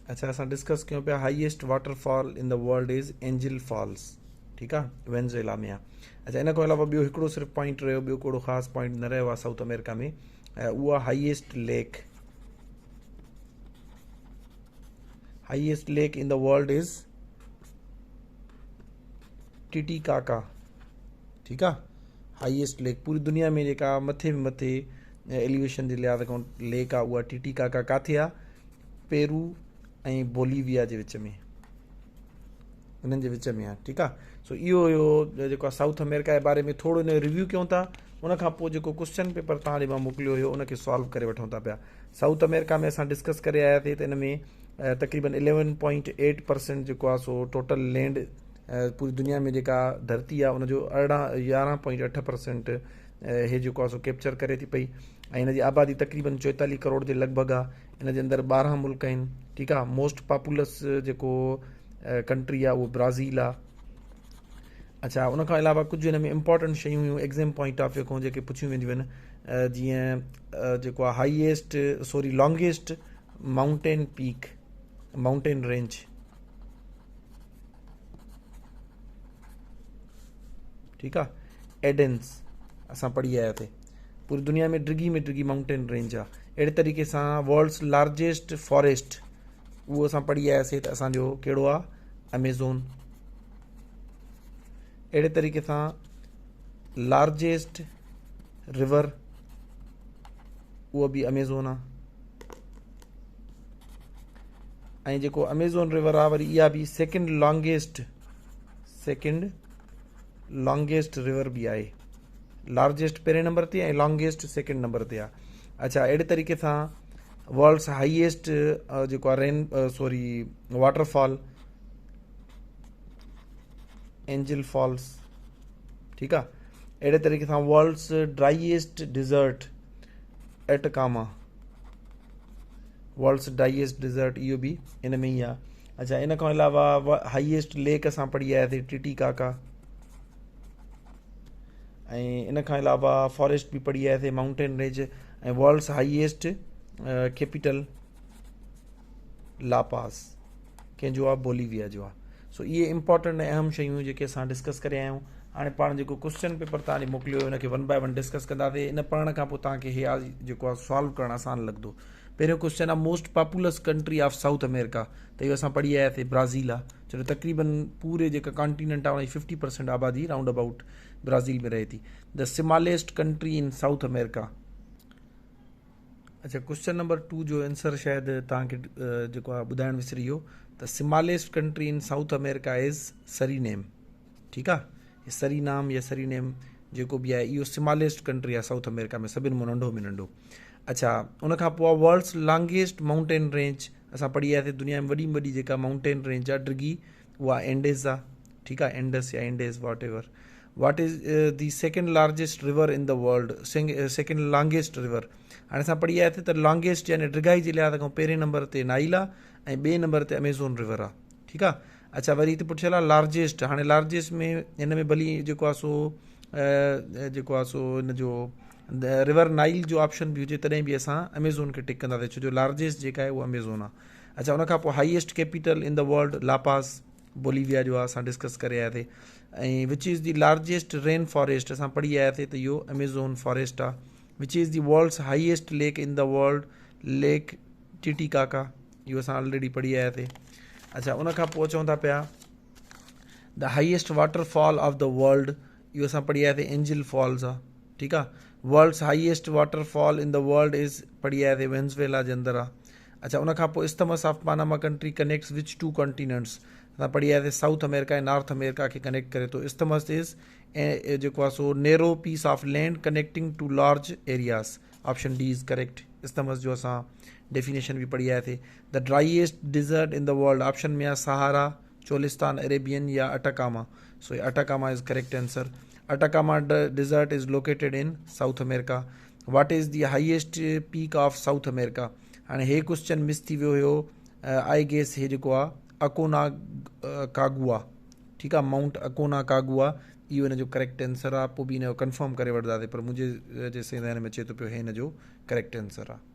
अच्छा असां डिस्कस कयूं पिया highest waterfall in the world is Angel Falls, ठीकु आहे, वेनेज़ुएला में आहे। अच्छा इन खां अलावा ॿियो हिकिड़ो सिर्फ़ु पॉइंट रहियो, ॿियो कहिड़ो ख़ासि पॉइंट न रहियो आहे साउथ अमेरिका में, उहा highest lake in the world is Titicaca, ठीकु आहे। हाईएस्ट लेक पूरी दुनिया में जेका मथे में मथे एलिवेशन जे लिहाज़ खां लेक आहे उहा टिटीकाका किथे आहे, पेरू ऐं बोलीविया जे विच में, उन्हनि जे विच में आहे, ठीकु आहे। सो इहो हुयो जेको आहे साउथ अमेरिका जे बारे में थोरो इन जो रिव्यू कयूं था। उनखां पोइ जेको क्वेश्चन पेपर तव्हां ॾे मां मोकिलियो हुयो उनखे सॉल्व करे वठूं था पिया। साउथ अमेरिका में असां डिस्कस करे आयासीं त इन में तक़रीबन 11.8% जेको आहे सो टोटल लैंड पूरी दुनिया में जेका धरती आहे उनजो 11.8% हे जेको आहे सो कैप्चर करे थी पई, ऐं हिन जी आबादी तक़रीबन 44 करोड़ जे लॻभॻि आहे। इन जे अंदरि 12 मुल्क आहिनि, ठीकु आहे। मोस्ट पॉपुलस जेको कंट्री आहे उहो ब्राज़ील आहे। अच्छा उनखां अलावा कुझु हिन में इंपॉर्टेंट शयूं हुयूं एग्ज़ाम पॉइंट ऑफ व्यू खां जेके पुछियूं वेंदियूं आहिनि, जीअं जेको आहे longest mountain peak, mountain range, ठीकु आहे, एडेंस असां पढ़ी आयासीं। पूरी दुनिया में डिघी माउंटेन रेंज आहे। अहिड़े तरीक़े सां वर्ल्ड्स लार्जेस्ट फॉरेस्ट उहो असां पढ़ी आयासीं त असांजो कहिड़ो आहे, अमेज़ोन। अहिड़े तरीक़े सां लार्जेस्ट रिवर उहो बि अमेज़ोन आहे, ऐं जेको अमेज़ोन रिवर आहे वरी इहा बि सेकेंड लॉन्गेस्ट रिवर बि आहे। लार्जेस्ट पहिरें नंबर ते ऐं लॉन्गेस्ट सेकेंड नंबर ते आहे। अच्छा अहिड़े तरीक़े सां वर्ल्ड्स हाईएस्ट जेको आहे वाटरफॉल एंजिल फॉल्स, ठीकु आहे। अहिड़े तरीक़े सां वर्ल्ड्स ड्राईएस्ट डिज़र्ट एटकामा, वर्ल्ड्स ड्राईएस्ट डिज़र्ट इहो बि इन में ई आहे। अच्छा इन खां अलावा हाईएस्ट लेक असां पढ़ी आयासीं टिटीकाका, ऐं इन खां अलावा फॉरेस्ट बि पढ़ी आयासीं माउंटेन रेंज, ऐं वर्ल्ड्स हाईएस्ट कैपिटल लापास कंहिंजो आहे, बोलीविया जो आहे। सो इहे इंपॉर्टेंट ऐं अहम शयूं जेके असां डिस्कस करे आया आहियूं। हाणे पाण जेको क्वेश्चन पेपर तव्हां ॾे मोकिलियो हुयो उनखे 1 बाय 1 डिस्कस कंदासीं। इन पढ़ण खां पोइ तव्हांखे हे जेको आहे सॉल्व करणु आसान लॻंदो। पहिरियों क्वेश्चन आहे most populous country of south America, त इहो असां पढ़ी आयासीं ब्राज़ील आहे। छो तक़रीबन पूरे जेका कॉन्टिनेंट आहे उनजी 50% आबादी राउंड अबाउट ब्राज़ील में रहे थी। The smallest country in south America. अच्छा क्वेश्चन नंबर 2 जो आंसर शायदि तव्हांखे जेको आहे ॿुधाइणु विसरी वियो। The smallest country in south America is Suriname, ठीकु आहे। सरीनाम या सरीनेम जेको बि आहे इहो स्मॉलेस्ट कंट्री आहे साउथ अमेरिका में, सभिनि मां नंढो में नंढो। अच्छा उनखां पोइ वर्ल्ड्स लॉन्गेस्ट माउंटेन रेंज असां पढ़ी आयासीं। दुनिया में वॾी जेका माउंटेन रेंज आहे डिघी उहा एंडेज़ आहे, ठीकु आहे, एंडस या Andes whatever. What is the second largest river in the world, second longest river. हाणे असां पढ़ी आयासीं त लॉन्गेस्ट यानी डिघाई जे लिहाज़ खां पहिरें नंबर ते नाइल आहे ऐं ॿिए नंबर ते अमेज़ोन रिवर आहे, ठीकु आहे। अच्छा वरी हिते पुछियल आहे लार्जेस्ट। हाणे लार्जेस्ट में हिन में भली जेको आहे सो हिन जो रिवर नाइल जो ऑप्शन बि हुजे तॾहिं बि असां अमेज़ोन खे टिक कंदासीं, छो जो लार्जेस्ट जेका आहे उहा अमेज़ोन आहे। अच्छा उनखां पोइ highest capital in the world La Paz, Bolivia जो आहे, असां डिस्कस करे आयासीं। ऐं which is the largest rain forest असां पढ़ी आयासीं त इहो अमेज़ोन फॉरेस्ट आहे। Which is the world's highest lake in the world, lake Titicaca, इहो असां ऑलरेडी पढ़ी आयासीं। अच्छा उनखां पोइ चऊं था पिया the highest waterfall of the world, इहो असां पढ़ी आयासीं एंजिल फॉल्स आहे, ठीकु आहे। World's highest waterfall in the world is पढ़ी आयासीं वेनेज़ुएला जे अंदरि आहे। अच्छा उनखां पोइ isthmus of Panama country connects which 2 continents, असां पढ़ी आयासीं साउथ अमेरिका ऐं नॉर्थ अमेरिका खे कनेक्ट करे थो। इस्तमस इज़ ऐं जेको आहे so narrow piece of land connecting two large areas, option D is correct. Isthmus जो असां डेफिनेशन भी पढ़ी आयासीं। The driest desert in the world, option में आहे सहारा, चोलिस्तान अरेबियन या Atacama. So Atacama is correct answer. Atacama desert is located in south America. What is the highest peak of south America. हाणे हे question miss थी वियो हुयो, I guess हे जेको आहे अकोना कागुआ, ठीकु आहे, माउंट अकोना कागुआ इहो हिन जो करेक्ट आंसर आहे। पोइ बि हिन जो कंफर्म करे वठंदासीं, पर मुंहिंजे जेसिताईं हिन में अचे थो पियो हे हिन जो करेक्ट आंसर आहे।